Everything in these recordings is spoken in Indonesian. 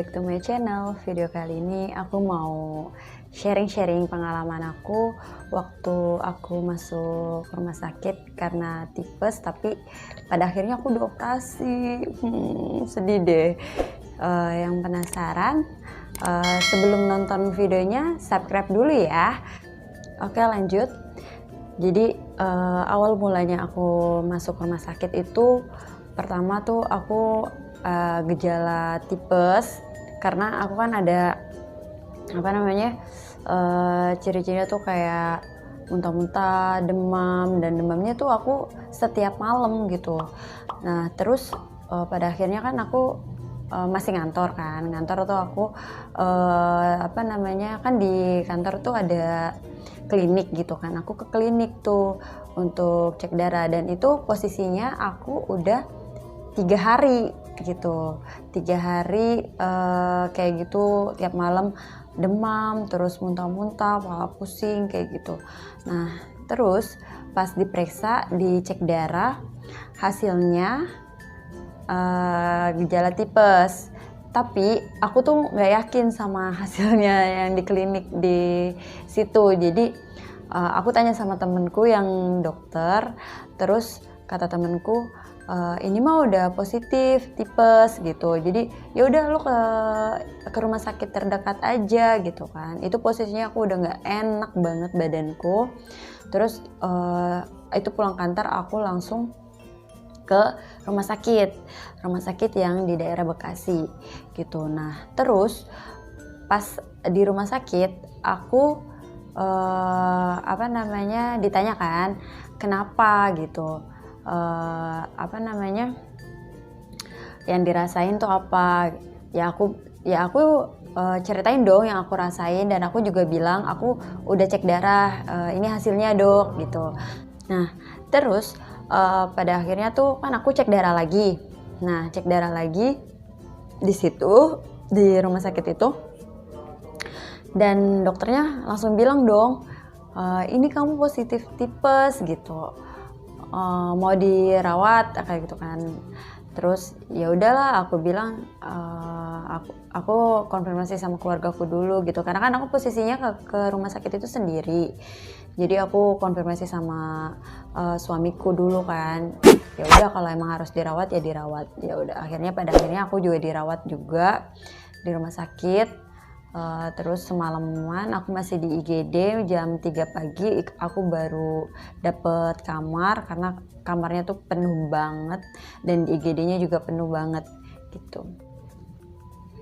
back to my channel. Video kali ini aku mau sharing-sharing pengalaman aku waktu aku masuk rumah sakit karena tipes, tapi pada akhirnya aku dioperasi. Sedih deh. Yang penasaran, sebelum nonton videonya subscribe dulu ya. Oke, lanjut. Jadi awal mulanya aku masuk rumah sakit itu pertama tuh aku gejala tipes, karena aku kan ada ciri-cirinya tuh kayak muntah-muntah, demam, dan demamnya tuh aku setiap malam gitu. Nah terus pada akhirnya kan aku masih ngantor tuh aku kan di kantor tuh ada klinik gitu kan. Aku ke klinik tuh untuk cek darah, dan itu posisinya aku udah 3 hari gitu, 3 hari kayak gitu, tiap malam demam, terus muntah-muntah, kepala pusing kayak gitu. Nah terus pas diperiksa, dicek darah, hasilnya gejala tipes. Tapi aku tuh nggak yakin sama hasilnya yang di klinik di situ. Jadi aku tanya sama temenku yang dokter, terus kata temenku, ini mah udah positif tipes gitu. Jadi ya udah lu ke rumah sakit terdekat aja gitu kan. Itu posisinya aku udah nggak enak banget badanku. Terus itu pulang kantor aku langsung ke rumah sakit yang di daerah Bekasi gitu. Nah terus pas di rumah sakit aku ditanyakan kenapa gitu, yang dirasain tuh apa. Ya aku ceritain dong yang aku rasain, dan aku juga bilang aku udah cek darah, ini hasilnya dok gitu. Nah terus pada akhirnya tuh kan aku cek darah lagi. Nah cek darah lagi di situ, di rumah sakit itu, dan dokternya langsung bilang dong, ini kamu positif tipes gitu, mau dirawat kayak gitu kan. Terus ya udahlah, aku bilang aku konfirmasi sama keluargaku dulu gitu, karena kan aku posisinya ke rumah sakit itu sendiri. Jadi aku konfirmasi sama suamiku dulu kan. Ya udah, kalau emang harus dirawat ya dirawat. Ya udah, pada akhirnya aku juga dirawat juga di rumah sakit. Terus semalaman aku masih di IGD, jam 3 pagi aku baru dapet kamar, karena kamarnya tuh penuh banget dan di IGD-nya juga penuh banget gitu.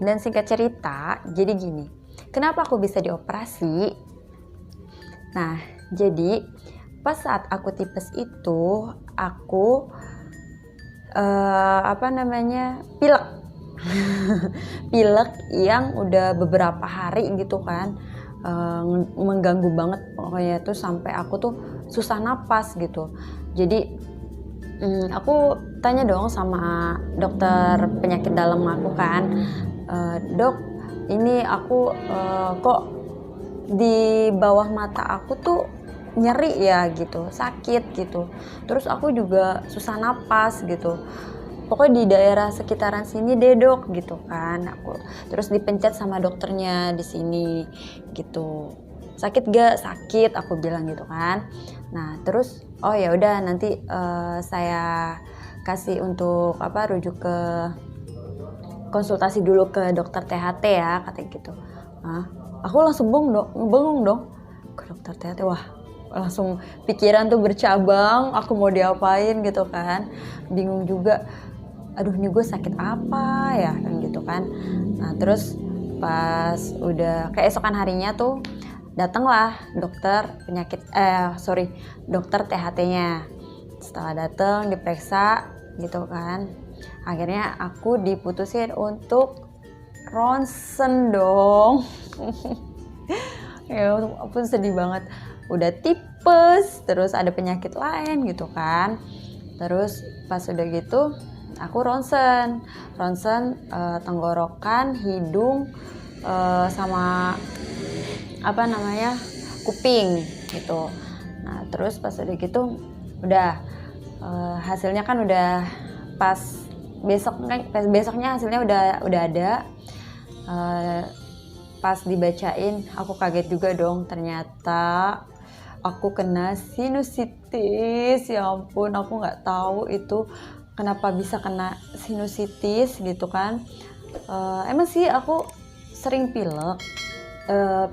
Dan singkat cerita, jadi gini, kenapa aku bisa dioperasi? Nah jadi pas saat aku tipes itu aku pilek pilek yang udah beberapa hari gitu kan, mengganggu banget pokoknya tuh, sampai aku tuh susah napas gitu. Jadi aku tanya dong sama dokter penyakit dalam aku kan, dok ini aku kok di bawah mata aku tuh nyeri ya gitu, sakit gitu, terus aku juga susah napas gitu, pokoknya di daerah sekitaran sini deh dok gitu kan. Aku terus dipencet sama dokternya di sini gitu. Sakit gak? Sakit, aku bilang gitu kan. Nah terus oh ya udah, nanti saya kasih untuk rujuk ke konsultasi dulu ke dokter THT ya, katanya gitu. Nah, aku langsung bengong dong ke dokter THT. Wah, langsung pikiran tuh bercabang, aku mau diapain gitu kan, bingung juga. Aduh, ini gue sakit apa ya kan gitu kan. Nah terus pas udah keesokan harinya tuh datanglah dokter THT-nya. Setelah datang diperiksa gitu kan, akhirnya aku diputusin untuk ronsen dong. Ya ampun, sedih banget, udah tipes terus ada penyakit lain gitu kan. Terus pas udah gitu aku ronsen tenggorokan, hidung, sama kuping gitu. Nah terus pas udah gitu udah hasilnya kan udah pas besoknya hasilnya udah ada. Pas dibacain aku kaget juga dong, ternyata aku kena sinusitis. Ya ampun, aku nggak tahu itu kenapa bisa kena sinusitis gitu kan. Emang sih aku sering pilek.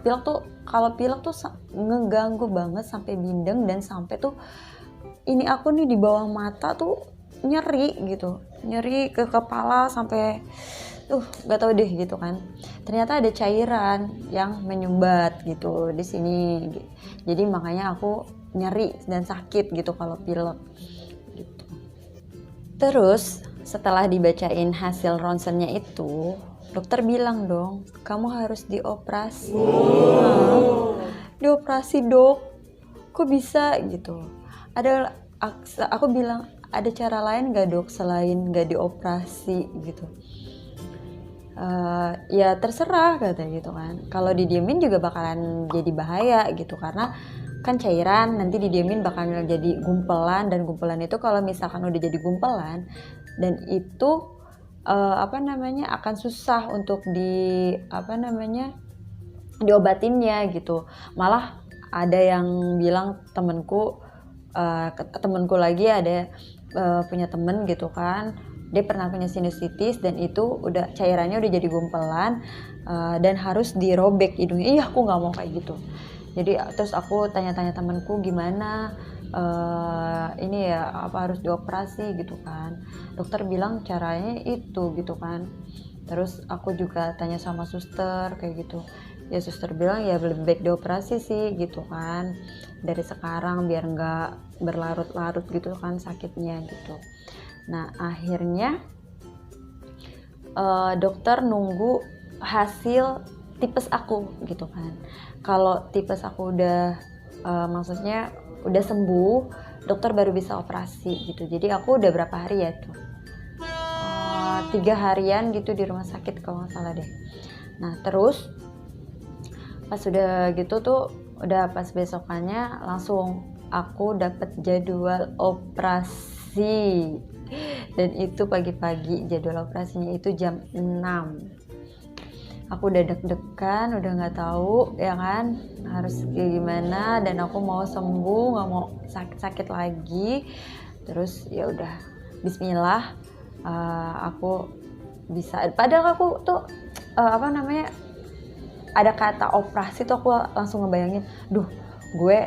Pilek tuh, kalau pilek tuh ngeganggu banget sampai bindeng, dan sampai tuh ini aku nih di bawah mata tuh nyeri gitu, nyeri ke kepala sampai nggak tahu deh gitu kan. Ternyata ada cairan yang menyumbat gitu di sini, jadi makanya aku nyeri dan sakit gitu kalau pilek gitu. Terus setelah dibacain hasil ronsennya itu, dokter bilang dong, kamu harus dioperasi. Dioperasi dok, kok bisa gitu? Aku bilang, ada cara lain gak dok selain gak dioperasi gitu? Ya terserah katanya gitu kan. Kalau didiemin juga bakalan jadi bahaya gitu, karena kan cairan nanti didiemin bakalan jadi gumpelan, dan gumpelan itu kalau misalkan udah jadi gumpelan dan itu akan susah untuk diobatinnya gitu. Malah ada yang bilang temenku lagi ada punya temen gitu kan, dia pernah punya sinusitis dan itu udah cairannya udah jadi gumpelan, dan harus dirobek hidungnya. Aku nggak mau kayak gitu. Jadi terus aku tanya-tanya temanku gimana, ini ya apa harus dioperasi gitu kan. Dokter bilang caranya itu gitu kan. Terus aku juga tanya sama suster kayak gitu. Ya suster bilang ya lebih baik dioperasi sih gitu kan, dari sekarang biar nggak berlarut-larut gitu kan sakitnya gitu. Nah akhirnya dokter nunggu hasil tipes aku gitu kan. Kalau tipes aku udah maksudnya udah sembuh, dokter baru bisa operasi gitu. Jadi aku udah berapa hari ya tuh, 3 harian gitu di rumah sakit kalau nggak salah deh. Nah terus pas udah gitu tuh, udah pas besokannya langsung aku dapet jadwal operasi, dan itu pagi-pagi. Jadwal operasinya itu jam 6. Aku udah deg-degan, udah nggak tahu ya kan harus kayak gimana, dan aku mau sembuh, nggak mau sakit-sakit lagi. Terus ya udah Bismillah, aku bisa. Padahal aku tuh ada kata operasi tuh aku langsung ngebayangin, gue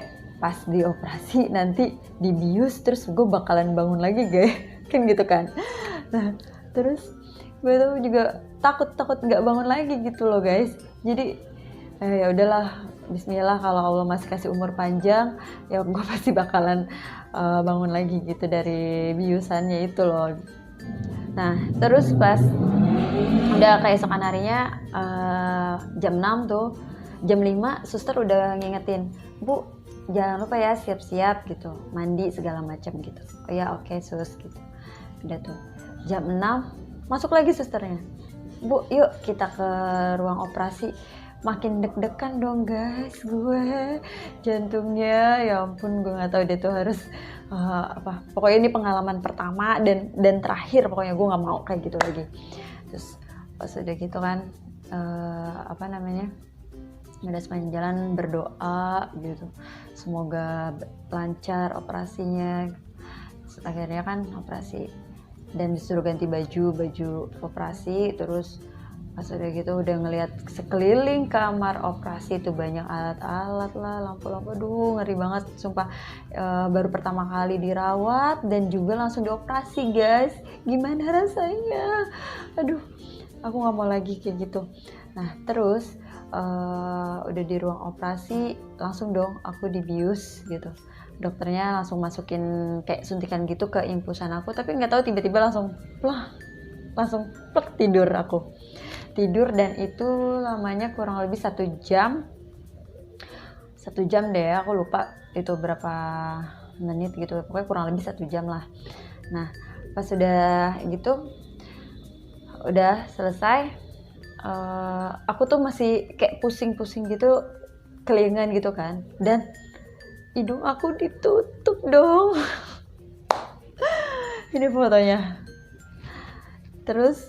pas dioperasi nanti dibius terus gue bakalan bangun lagi guys, kan gitu kan. Nah terus gue tuh juga takut nggak bangun lagi gitu loh guys. Jadi ya udahlah, Bismillah, kalau Allah masih kasih umur panjang ya gue pasti bakalan bangun lagi gitu dari biusannya itu loh. Nah terus pas udah keesokan harinya jam 6 tuh, jam 5 suster udah ngingetin, Bu jangan lupa ya siap-siap gitu, mandi segala macam gitu. Oh ya oke, sus gitu. Udah tuh jam 6 masuk lagi susternya, Bu yuk kita ke ruang operasi. Makin deg-degan dong guys, gue jantungnya ya ampun, gue nggak tahu deh tuh harus pokoknya ini pengalaman pertama dan terakhir, pokoknya gue nggak mau kayak gitu lagi. Terus pas udah gitu kan udah sepanjang jalan berdoa gitu, semoga lancar operasinya. Terus akhirnya kan operasi dan disuruh ganti baju operasi. Terus pas udah gitu udah ngelihat sekeliling kamar operasi itu banyak alat-alat lah, lampu-lampu, ngeri banget sumpah. Baru pertama kali dirawat dan juga langsung dioperasi guys, gimana rasanya? Aku nggak mau lagi kayak gitu. Nah terus udah di ruang operasi langsung dong aku dibius gitu. Dokternya langsung masukin kayak suntikan gitu ke impusan aku, tapi nggak tahu tiba-tiba langsung plek tidur, dan itu lamanya kurang lebih 1 jam deh, aku lupa itu berapa menit gitu, pokoknya kurang lebih 1 jam lah. Nah pas udah gitu udah selesai, aku tuh masih kayak pusing-pusing gitu, kelingan gitu kan, dan hidung aku ditutup dong. Ini fotonya. Terus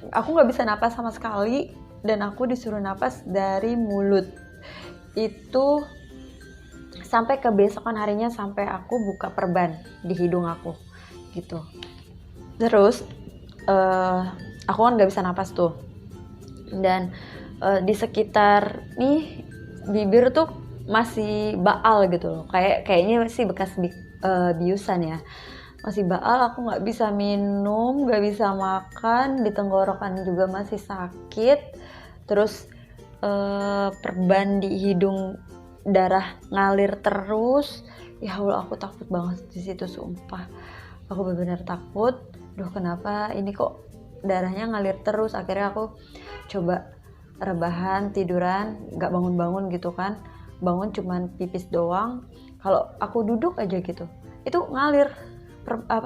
aku nggak bisa napas sama sekali, dan aku disuruh napas dari mulut. Itu sampai kebesokan harinya, sampai aku buka perban di hidung aku gitu. Terus aku kan nggak bisa napas tuh, dan di sekitar nih bibir tuh masih baal gitu loh, kayaknya masih bekas biusan ya, masih baal. Aku nggak bisa minum, nggak bisa makan, di tenggorokan juga masih sakit. Terus perban di hidung, darah ngalir terus. Ya Allah, aku takut banget di situ, sumpah. Aku benar-benar takut. Duh, kenapa ini kok darahnya ngalir terus? Akhirnya aku coba rebahan, tiduran, nggak bangun-bangun gitu kan. Bangun cuman pipis doang. Kalau aku duduk aja gitu, itu ngalir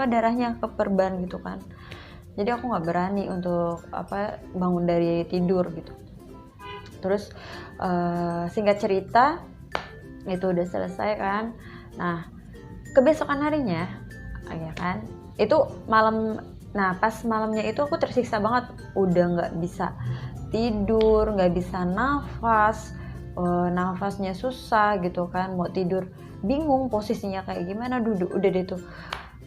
darahnya ke perban gitu kan. Jadi aku nggak berani untuk bangun dari tidur gitu. Terus singkat cerita, itu udah selesai kan. Nah, kebesokan harinya ya kan, itu malam. Nah, pas malamnya itu aku tersiksa banget, udah nggak bisa tidur, nggak bisa nafas, nafasnya susah gitu kan, mau tidur bingung posisinya kayak gimana, duduk udah deh tuh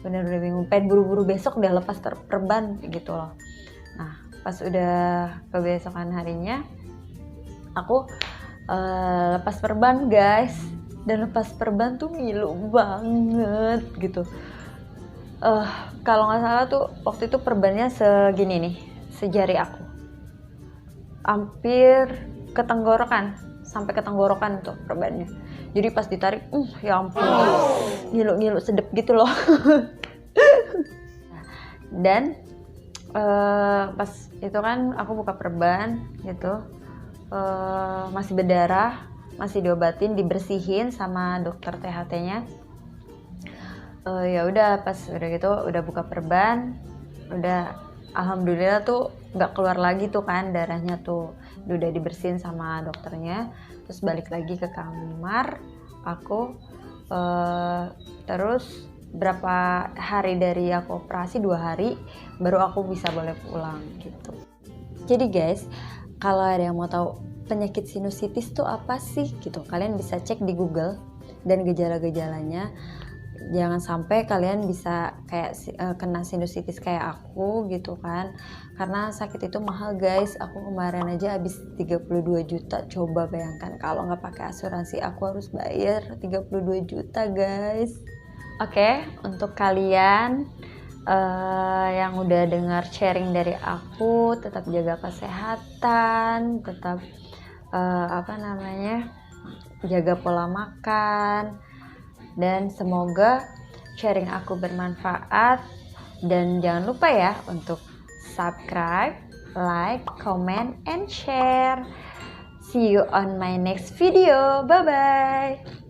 bener-bener bingung, pengen buru-buru besok udah lepas perban gitu loh. Nah, pas udah kebesokan harinya aku lepas perban guys, dan lepas perban tuh ngilu banget gitu. Kalau nggak salah tuh waktu itu perbannya segini nih, sejari aku, hampir ke tenggorokan, sampai ke tenggorokan tuh perbannya. Jadi pas ditarik, ya ampun, ngilu-ngilu sedep gitu loh. Dan pas itu kan aku buka perban gitu, masih berdarah, masih diobatin, dibersihin sama dokter THT-nya. Ya udah, pas udah gitu udah buka perban, udah alhamdulillah tuh nggak keluar lagi tuh kan darahnya tuh, udah dibersihin sama dokternya. Terus balik lagi ke kamar aku. Terus berapa hari dari aku operasi, 2 hari baru aku bisa boleh pulang gitu. Jadi guys, kalau ada yang mau tahu penyakit sinusitis tuh apa sih gitu, kalian bisa cek di Google dan gejala-gejalanya. Jangan sampai kalian bisa kayak kena sinusitis kayak aku gitu kan, karena sakit itu mahal guys. Aku kemarin aja habis 32 juta. Coba bayangkan kalau nggak pakai asuransi, aku harus bayar 32 juta guys. Oke, untuk kalian yang udah dengar sharing dari aku, tetap jaga kesehatan, tetap jaga pola makan, dan semoga sharing aku bermanfaat. Dan jangan lupa ya untuk subscribe, like, comment, and share. See you on my next video. Bye bye.